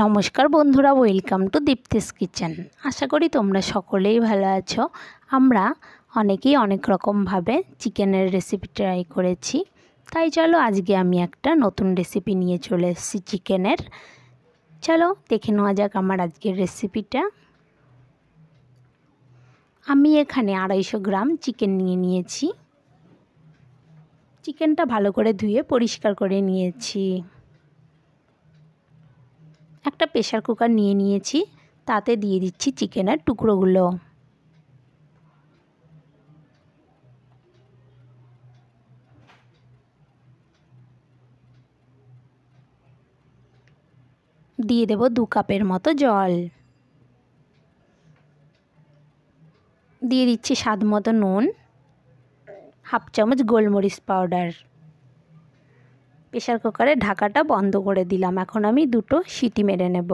নমস্কার বন্ধুরা, welcome to দীপ্তিস kitchen. আশা করি তোমরা সকলেই ভালো আছো। আমরা অনেকেই অনেক রকমভাবে চিকেনের রেসিপি ট্রাই করেছি, তাই চলো আজকে আমি একটা নতুন রেসিপি নিয়ে চলে এসেছি চিকেনের। চলো দেখে নেওয়া যাক আমার আজকের রেসিপিটা। আমি এখানে 250 গ্রাম চিকেন নিয়েছি। চিকেনটা ভালো করে ধুয়ে পরিষ্কার করে নিয়েছি। একটা প্রেসার কুকার নিয়েছি, তাতে দিয়ে দিচ্ছি চিকেনের টুকরোগুলো। দিয়ে দেব 2 কাপের মতো জল। দিয়ে দিচ্ছি স্বাদ মতো নুন, হাফ চামচ গোলমরিচ পাউডার। প্রেসার কুকারের ঢাকাটা বন্ধ করে দিলাম। এখন আমি 2টো সিটি মেরে নেব।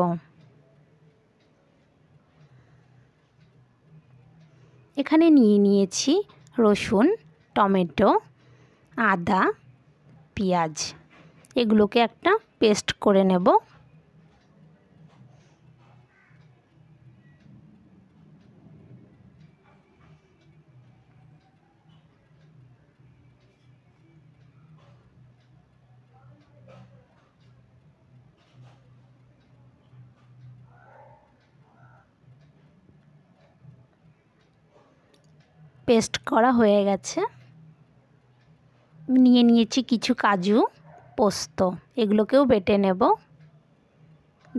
এখানে নিয়েছি রসুন, টমেটো, আদা, পেঁয়াজ। এগুলোকে একটা পেস্ট করে নেব। পেস্ট করা হয়ে গেছে। নিয়েছি কিছু কাজু, পোস্ত, এগুলোকেও বেটে নেব।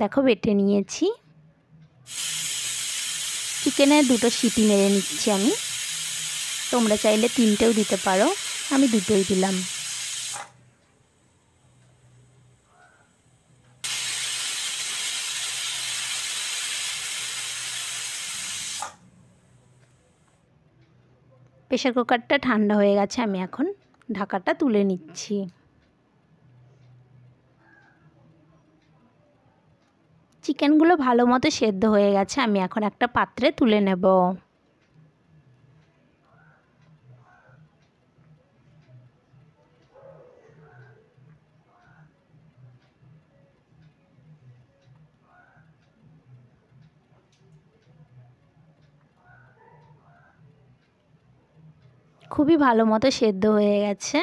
দেখো বেটে নিয়েছি। চিকেনে 2টো সিটি মেরে নিচ্ছি আমি। তোমরা চাইলে 3টেও দিতে পারো, আমি 2টোই দিলাম। প্রেসার কুকারটা ঠান্ডা হয়ে গেছে, আমি এখন ঢাকাটা তুলে নিচ্ছি। চিকেনগুলো ভালো মতো সেদ্ধ হয়ে গেছে, আমি এখন একটা পাত্রে তুলে নেব। খুবই ভালো মতো সেদ্ধ হয়ে গেছে।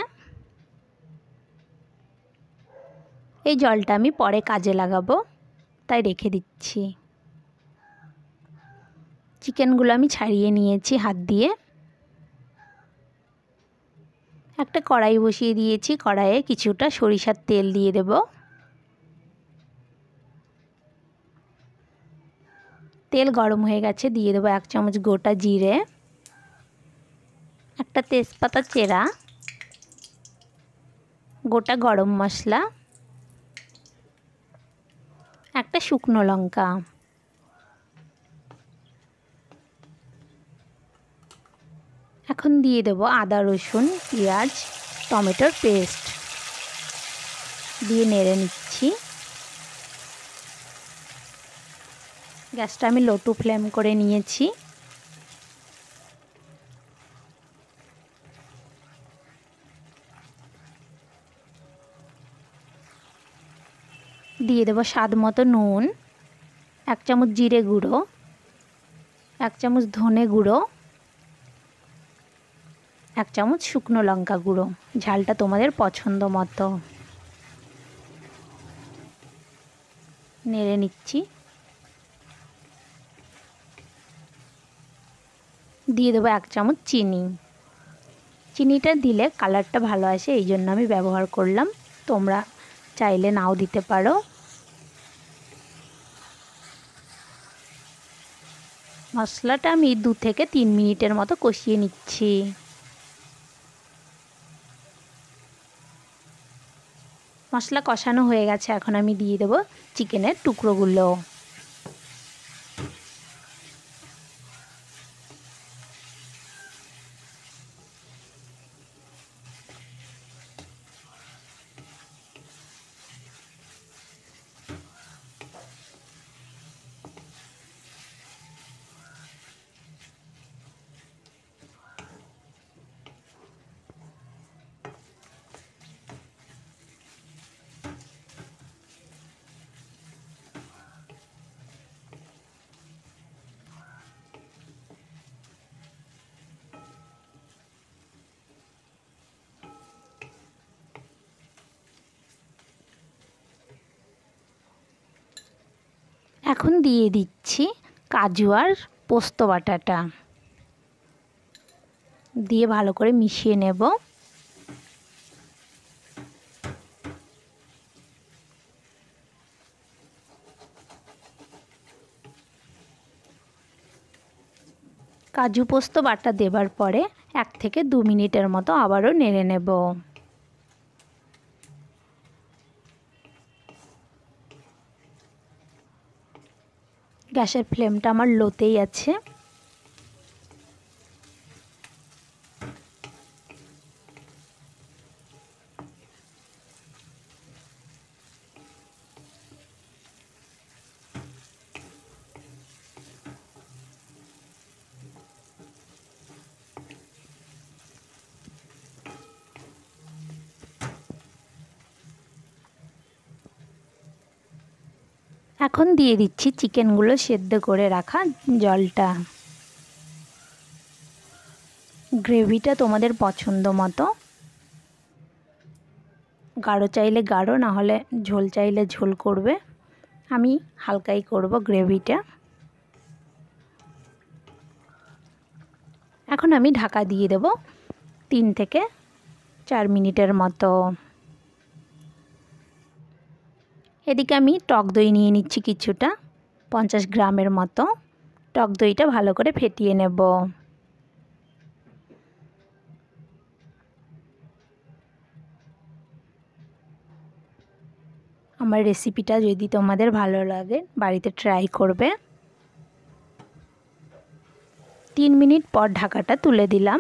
এই জলটা আমি পরে কাজে লাগাবো, তাই রেখে দিচ্ছি। চিকেনগুলো আমি ছাড়িয়ে নিয়েছি হাত দিয়ে। একটা কড়াই বসিয়ে দিয়েছি, কড়াইয়ে কিছুটা সরিষার তেল দিয়ে দেব। তেল গরম হয়ে গেছে, দিয়ে দেবো 1 চামচ গোটা জিরে, একটা তেজপাতা চেরা, গোটা গরম মশলা, একটা শুকনো লঙ্কা। এখন দিয়ে দেব আদা, রসুন, পেঁয়াজ, টমেটোর পেস্ট দিয়ে নেড়ে নিচ্ছি। গ্যাসটা আমি লো টু ফ্লেম করে নিয়েছি। দিয়ে দেব স্বাদ মতো নুন, 1 চামচ জিরে গুঁড়ো, 1 চামচ ধনে গুঁড়ো, 1 চামচ শুকনো লঙ্কা গুঁড়ো। ঝালটা তোমাদের পছন্দ মতো। নেড়ে নিচ্ছি। দিয়ে দেবো 1 চামচ চিনি। চিনিটা দিলে কালারটা ভালো আসে, এই জন্য আমি ব্যবহার করলাম। তোমরা চাইলে নাও দিতে পারো। মশলাটা আমি 2 থেকে 3 মিনিটের মতো কষিয়ে নিচ্ছি। মশলা কষানো হয়ে গেছে, এখন আমি দিয়ে দেব চিকেনের টুকরোগুলো। এখন দিয়ে দিচ্ছি কাজু আর পোস্ত বাটাটা, দিয়ে ভালো করে মিশিয়ে নেব। কাজু পোস্ত বাটা দেবার পরে 1 থেকে 2 মিনিটের মতো আবারও নেড়ে নেব। গ্যাসের ফ্লেমটা আমার লোতেই আছে। এখন দিয়ে দিচ্ছি চিকেনগুলো সেদ্ধ করে রাখা জলটা। গ্রেভিটা তোমাদের পছন্দ মতো, গাঢ় চাইলে গাঢ়, না হলে ঝোল চাইলে ঝোল করবে। আমি হালকাই করব গ্রেভিটা। এখন আমি ঢাকা দিয়ে দেব 3 থেকে 4 মিনিটের মতো। এদিকে আমি টক দই নিয়ে নিচ্ছি কিছুটা, 50 গ্রামের মতো। টক দইটা ভালো করে ফেটিয়ে নেব। আমার রেসিপিটা যদি তোমাদের ভালো লাগে বাড়িতে ট্রাই করবে। 3 মিনিট পর ঢাকাটা তুলে দিলাম।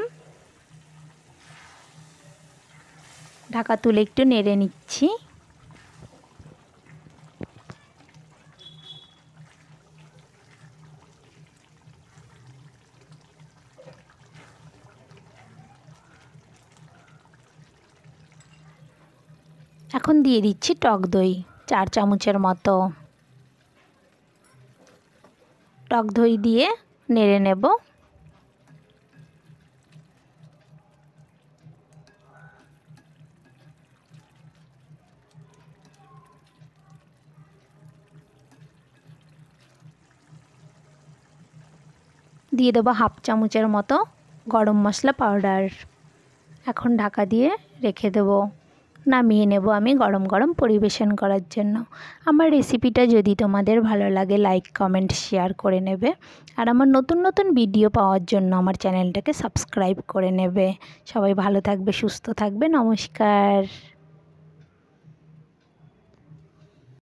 ঢাকা তুলে একটু নেড়ে নিচ্ছি। এখন দিয়ে দিচ্ছি টক দই 4 চামচের মতো। টক দই দিয়ে নেড়ে নেব। দিয়ে দেবো 1/2 চামচের মতো গরম মশলা পাউডার। এখন ঢাকা দিয়ে রেখে দেবো। নামিয়ে নেব আমি গরম গরম পরিবেশন করার জন্য। আমার রেসিপিটা যদি তোমাদের ভালো লাগে লাইক কমেন্ট শেয়ার করে নেবে। আর আমার নতুন নতুন ভিডিও পাওয়ার জন্য আমার চ্যানেলটাকে সাবস্ক্রাইব করে নেবে। সবাই ভালো থাকবে, সুস্থ থাকবে। নমস্কার।